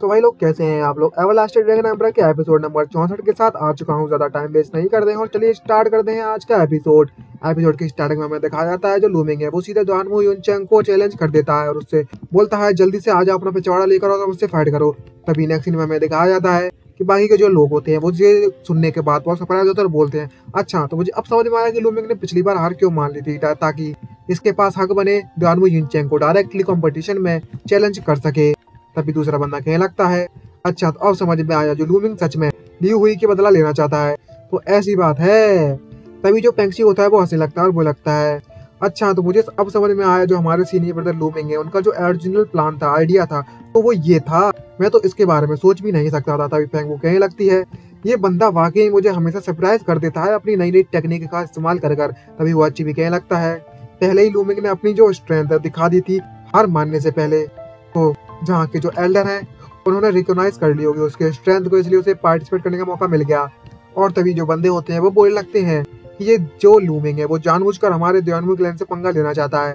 तो भाई लोग कैसे हैं आप लोग। एवरलास्टिंग ड्रैगन एम्परर के एपिसोड नंबर 64 के साथ आ चुका हूँ। ज्यादा टाइम वेस्ट नहीं करते हैं और चलिए स्टार्ट करते हैं आज का एपिसोड। एपिसोड की स्टार्टिंग में हमें दिखाया जाता है जो लूमिंग है वो सीधे दुआनमू युनचेंग को चैलेंज कर देता है और उससे बोलता है जल्दी से आ जाओ अपना पिछवाड़ा लेकर और उससे फाइट करो। तभी नेक्स्ट सीन में हमें दिखाया जाता है कि बाकी के जो लोग होते हैं वो ये सुनने के बाद बहुत सरप्राइज होते हैं और बोलते हैं अच्छा तो मुझे अब समझ में आया कि लूमिंग ने पिछली बार हार क्यों मान ली थी, ताकि इसके पास हक बने दुआनमू युनचेंग को डायरेक्टली कंपटीशन में चैलेंज कर सके। तभी दूसरा बंदा कहने लगता है अच्छा तो अब समझ में आया जो लूमिंग सच में ली हुई के बदला लेना चाहता है, तो ऐसी बात है। तभी जो पेंगशी होता है वो हंसने लगता है और वो लगता है अच्छा तो मुझे अब समझ में आया जो हमारे सीनियर ब्रदर लूमिंग है उनका जो ओरिजिनल प्लान था, आइडिया था, तो वो ये था, मैं तो इसके बारे में सोच भी नहीं सकता था। तभी पेंग वो कहने लगती है ये बंदा वाकई मुझे हमेशा सरप्राइज कर देता है अपनी नई नई टेक्निक का इस्तेमाल कर कर। तभी वो अच्छी भी कहने लगता है पहले ही लूमिंग ने अपनी जो स्ट्रेंथ दिखा दी थी हार मानने से पहले, तो जहाँ के जो एल्डर हैं उन्होंने रिकॉग्नाइज कर ली होगी उसके स्ट्रेंथ को, इसलिए उसे पार्टिसिपेट करने का मौका मिल गया। और तभी जो बंदे होते हैं वो बोलने लगते हैं कि ये जो लूमिंग है वो जानबूझकर हमारे दुआनमू क्लैन से पंगा लेना चाहता है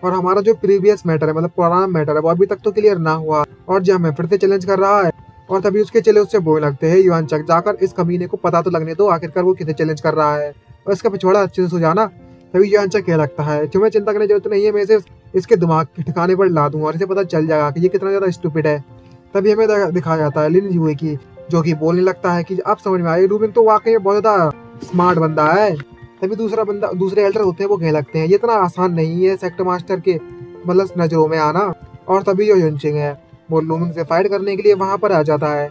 और हमारा जो प्रीवियस मैटर है मतलब पुराना मैटर है वो अभी तक तो क्लियर ना हुआ और जो हमें फिर से चैलेंज कर रहा है। और तभी उसके चेले उससे बोलने लगते हैं युआनचक जाकर इस कमीने को पता तो लगने दो आखिरकार वो किसे चैलेंज कर रहा है और इसका पिछवाड़ा अच्छे से सुझाना। तभी युआनचक कह लगता है तुम्हें चिंता करने की जरूरत नहीं है, मैं इसे इसके दिमाग के ठिकाने पर ला दूंगा और इसे पता चल जाएगा कि ये कितना ज्यादा स्टूपिड है। तभी हमें दिखाया जाता है लिन यूए की जो कि बोलने लगता है कि अब समझ में आया लूमिंग तो वाकई में बहुत ज्यादा स्मार्ट बंदा है। तभी दूसरे एल्डर होते हैं वो कहने लगते हैं ये इतना आसान नहीं है सेक्टर मास्टर के मतलब नजरों में आना। और तभी जो युनचिंग है वो लूमिंग से फाइट करने के लिए वहां पर आ जाता है।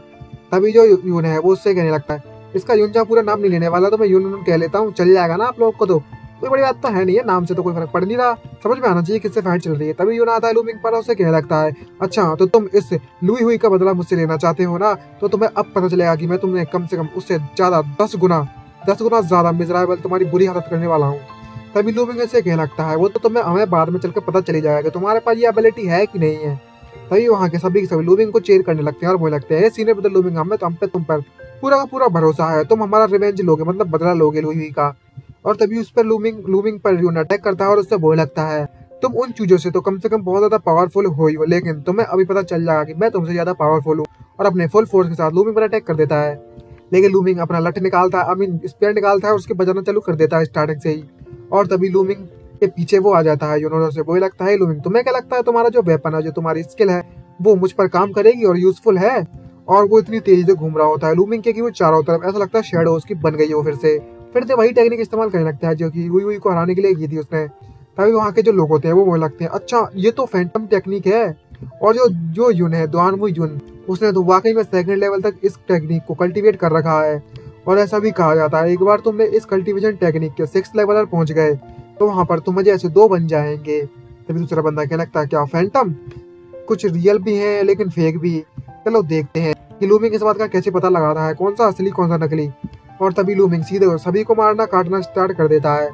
तभी जो यून है वो उससे कहने लगता है इसका युनचा पूरा नाम नहीं लेने वाला तो मैं यून कह लेता हूँ, चल जाएगा ना आप लोग को, तो कोई बड़ी बात तो है नहीं है, नाम से तो कोई फर्क पड़ नहीं रहा, समझ में आना चाहिए किससे फाइट चल रही है। तभी यून आता है लूमिंग पर उससे कहने लगता है अच्छा तो तुम इस लुई हुई का बदला मुझसे लेना चाहते हो ना, तो तुम्हें अब पता चलेगा कि मैं तुम्हें कम से कम उससे ज्यादा 10 गुना ज्यादा मिजराबल तुम्हारी बुरी हालत करने वाला हूँ। तभी लूमिंग ऐसे कहने लगता है वो तो तुम्हें हमें बाद में चलकर पता चली जाएगा कि तुम्हारे पास ये एबिलिटी है कि नहीं है। तभी वहाँ के सभी लूमिंग को चेयर करने लगते हैं और बोलने लगते हैं सीनियर ब्रदर लूमिंग हम पे तुम पर पूरा का पूरा भरोसा है, तुम हमारा रिवेंज लोगे मतलब बदला लोगे लुई हुई का। और तभी उस पर लूमिंग पर यून अटैक करता है और उससे बोलने लगता है तुम उन चीजों से तो कम से कम बहुत ज्यादा पावरफुल हो ही हो, लेकिन तुम्हें अभी पता चल जाएगा कि मैं तुमसे ज्यादा पावरफुल हूँ। और अपने फुल फोर्स के साथ लूमिंग पर अटैक कर देता है, लेकिन लूमिंग अपना लठ निकालता है स्पेयर निकालता है और उसके बजाना चालू कर देता है स्टार्टिंग से ही। और तभी लूमिंग के पीछे वो आ जाता है यूनो से बोलने लगता है लूमिंग तुम्हें क्या लगता है तुम्हारा जो वेपन है जो तुम्हारी स्किल है वो मुझ पर काम करेगी और यूजफुल है। और वो इतनी तेजी से घूम रहा होता है लूमिंग के कि वो चारों तरफ ऐसा लगता है शेडो उसकी बन गई हो, फिर से वही टेक्निक इस्तेमाल करने लगता है जो कि हुई को हराने के लिए की थी उसने। तभी वहाँ के जो लोग होते हैं वो बोलने लगते हैं अच्छा ये तो फैंटम टेक्निक है। और जो यून है दुआनमू यून उसने तो वाकई में सेकंड लेवल तक इस टेक्निक को कल्टीवेट कर रखा है। और ऐसा भी कहा जाता है एक बार तुमने इस कल्टीवेशन टेक्निक के 6th लेवल पर पहुंच गए तो वहाँ पर तुम जैसे 2 बन जाएंगे। तभी दूसरा बंदा कहने लगता है क्या फैंटम, कुछ रियल भी है लेकिन फेक भी, चलो देखते हैं कि लूमिंग इस बात का कैसे पता लगा रहा है कौन सा असली कौन सा नकली। और तभी लूमिंग सीधे सभी को मारना काटना स्टार्ट कर देता है।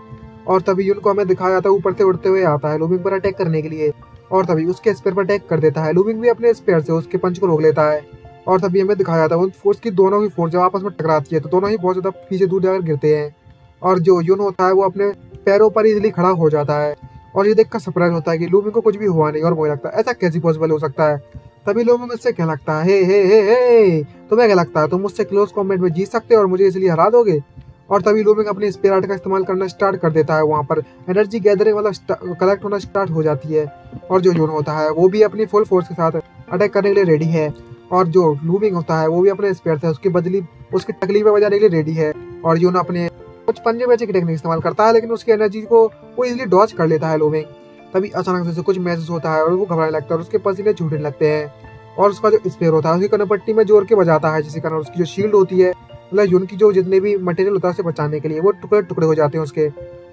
और तभी उनको हमें दिखाया जाता है ऊपर से उड़ते हुए आता है लूमिंग पर अटैक करने के लिए और तभी उसके स्पेयर पर अटैक कर देता है। लूमिंग भी अपने स्पेयर से उसके पंच को रोक लेता है। और तभी हमें दिखाया जाता है उन फोर्स की दोनों ही फोर्स जब आपस में टकराती है तो दोनों ही बहुत ज्यादा पीछे दूर जाकर गिरते हैं। और जो यून होता है वो अपने पैरों पर इजिली खड़ा हो जाता है और ये देखकर सरप्राइज होता है कि लूमिंग को कुछ भी हुआ नहीं और वो लगता है ऐसा कैसे पॉसिबल हो सकता है। तभी लूमिंग उससे क्या लगता है हे तुम्हें क्या लगता है तुम मुझसे क्लोज कॉम्बैट में जीत सकते हो और मुझे इसलिए हरा दोगे। और तभी लूमिंग अपने स्पेयर आर्ट का इस्तेमाल करना स्टार्ट कर देता है, वहाँ पर एनर्जी गैदरिंग मतलब कलेक्ट होना स्टार्ट हो जाती है। और जो यून होता है वो भी अपनी फुल फोर्स के साथ अटैक करने के लिए रेडी है और जो लूमिंग होता है वो भी अपने स्पेयर से उसकी बदली उसकी तकलीफ में बजाने के लिए रेडी है। और यून अपने कुछ पंजे बचे की टेक्निक इस्तेमाल करता है लेकिन उसकी एनर्जी को वो इजिली डॉज कर लेता है लूमिंग। तभी अचानक से कुछ महसूस होता है और वो घबराने लगता है और उसके पसीने छूटने लगते हैं और उसका जो स्पेयर होता है उसकी कनपट्टी में जोर के बजाता है जिसके कारण उसकी जो शील्ड होती है मतलब यून की जो जितने भी मटेरियल होता है उसे बचाने के लिए वो टुकड़े टुकड़े हो जाते हैं उसके।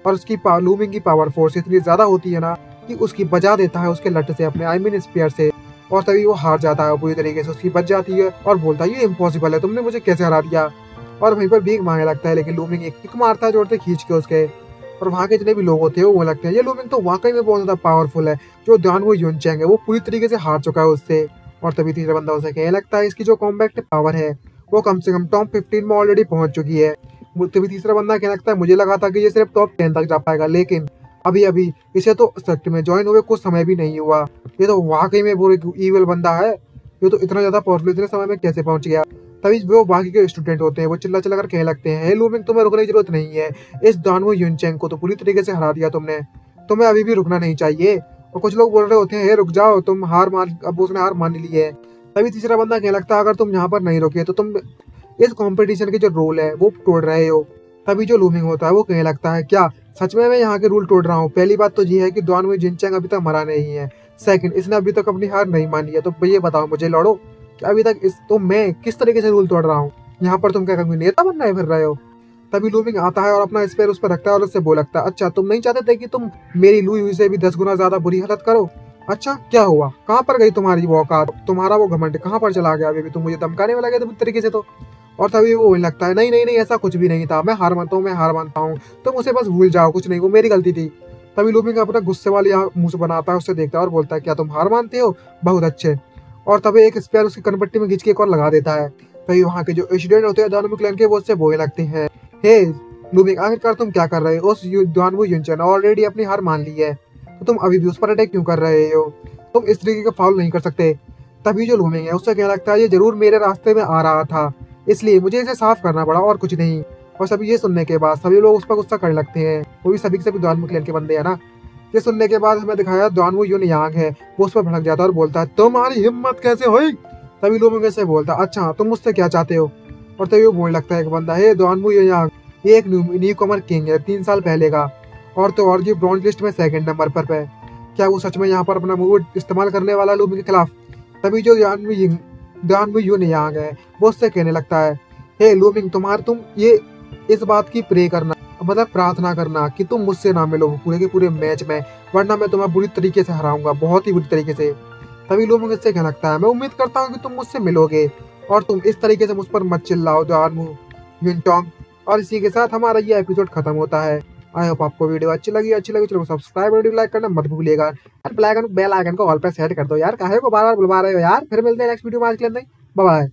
और उसकी लूमिंग की पावर फोर्स इतनी ज्यादा होती है ना कि उसकी बजा देता है उसके लट से अपने स्पेयर से। और तभी वो हार जाता है पूरी तरीके से, उसकी बच जाती है और बोलता है ये इम्पॉसिबल है, तुमने मुझे कैसे हरा दिया। और वहीं पर भीख मांगने लगता है लेकिन लूमिंग एक किक मारता है जोर से खींच के उसके। और वहाँ के जितने भी लोग होते हैं वो लगते हैं ये लूमिंग तो वाकई में बहुत ज्यादा पावरफुल है, जो दुआनमू युनचेंग है वो पूरी तरीके से हार चुका है उससे। और तभी तीसरा बंदा उसे कहने लगता है इसकी जो कॉम्बैट पावर है वो कम से कम टॉप 15 में ऑलरेडी पहुंच चुकी है। तभी तीसरा बंदा कहने लगता है मुझे लगा था कि ये सिर्फ टॉप 10 तक जा पाएगा, लेकिन अभी इसे तो सेक्ट में ज्वाइन हुए कुछ समय भी नहीं हुआ, ये तो वाकई में वो ईविल बंदा है, ये तो इतना ज्यादा पावरफुल इतने समय में कैसे पहुंच गया। तभी वो बाकी के स्टूडेंट होते हैं वो चिल्ला चिल्ला कर कहने लगते हैं, हे लूमिंग तुम्हें रुकने की जरूरत नहीं है, इस दानवो युनचेंग को तो पूरी तरीके से हरा दिया तुमने, तुम्हें अभी भी रुकना नहीं चाहिए। और कुछ लोग बोल रहे होते हैं, हे रुक जाओ तुम हार मान, अब उसने हार मान ली है। तभी तीसरा बंदा कहने लगता है, अगर तुम यहाँ पर नहीं रुके तो तुम इस कंपटीशन के जो रूल है वो तोड़ रहे हो। तभी जो लूमिंग होता है वो कहने लगता है, क्या सच में मैं यहाँ के रूल तोड़ रहा हूँ? पहली बात तो ये है कि दानवो युनचेंग अभी तक मरा नहीं है, सेकंड इसने अभी तक अपनी हार नहीं मानी है। तो ये बताओ मुझे लड़ो कि अभी तक तो मैं किस तरीके से रूल तोड़ रहा हूँ? यहाँ पर तुम क्या कभी नेता बनना है फिर रहे हो? तभी लूमिंग आता है और अपना स्पेयर उस पर रखता है और उससे बोल लगता है, अच्छा तुम नहीं चाहते थे कि तुम मेरी लुई हुई से भी 10 गुना ज्यादा बुरी हालत करो? अच्छा क्या हुआ, कहाँ पर गई तुम्हारी वो औकात, तुम्हारा वो घमंड कहाँ पर चला गया? अभी तुम मुझे धमकाने वाला गया बुरी तरीके से तो। और तभी वो बोलने लगता है, नहीं नहीं नहीं ऐसा कुछ भी नहीं था, मैं हार मानता हूँ, मैं हार मानता हूँ, तुम उसे बस भूल जाओ, कुछ नहीं, वो मेरी गलती थी। तभी लूमिंग अपना गुस्से वाली मुंह से बनाता है, उससे देखता है और बोलता है, क्या तुम हार मानते हो? बहुत अच्छे। और तभी एक स्पेयर उसकी कनपट्टी में खींच के एक और लगा देता है। तभी वहाँ के जो स्टूडेंट होते हैं दानवो क्लैन के वो उससे बोलने लगते हैं, हे लूमिंग आखिरकार तुम क्या कर रहे हो? उस दानवो युनचेंग ने ऑलरेडी अपनी हार मान ली है, तो तुम अभी भी उस पर अटैक क्यों कर रहे हो? तुम इस तरीके का फाउल नहीं कर सकते। तभी जो लूमिंग है उससे कहने लगता है, ये जरूर मेरे रास्ते में आ रहा था, इसलिए मुझे इसे साफ करना पड़ा और कुछ नहीं। और सभी ये सुनने के बाद सभी लोग उस पर गुस्सा करने लगते हैं, वो भी सभी के सभी दानवो क्लैन के बंदे हैं ना। ये सुनने के बाद हमें दिखाया दानवो युनयांग है, वो उस पर भड़क जाता है और बोलता है, तुम्हारी हिम्मत कैसे हुई? तभी लूमिंग से बोलता है, अच्छा तुम मुझसे क्या चाहते हो? और तभी वो बोलने लगता है एक बंदा, हे दानवो युनयांग, ये एक न्यू कमर किंग है 3 साल पहले का, और तो और ये ब्रॉन्ज लिस्ट में 2nd नंबर पर है। क्या वो सच में यहाँ पर अपना मूव इस्तेमाल करने वाला लूमिंग के खिलाफ? तभी जो दानवो युनयांग है वो उससे कहने लगता है, हे लूमिंग तुम ये इस बात की प्रे करना, मतलब प्रार्थना करना कि तुम मुझसे ना मिलो पूरे के पूरे मैच में, वरना मैं तुम्हें बुरी तरीके से हराऊंगा, बहुत ही बुरी तरीके से। तभी लूमिंग इससे कहने लगता है, मैं उम्मीद करता हूँ कि तुम मुझसे मिलोगे और तुम इस तरीके से मुझ पर मत चिल्लाओ दानवो युनचेंग। और इसी के साथ हमारा ये एपिसोड खत्म होता है। आई होप आपको वीडियो अच्छी लगी चलो सब्सक्राइब वीडियो लाइक करना मत भूलिएगा यार, बेल आइकन को ऑल पे सेट कर दो यार, काहे को बार बार बुलवा रहे हो यार। फिर मिलते हैं नेक्स्ट वीडियो में, आज के लिए बाय बाय।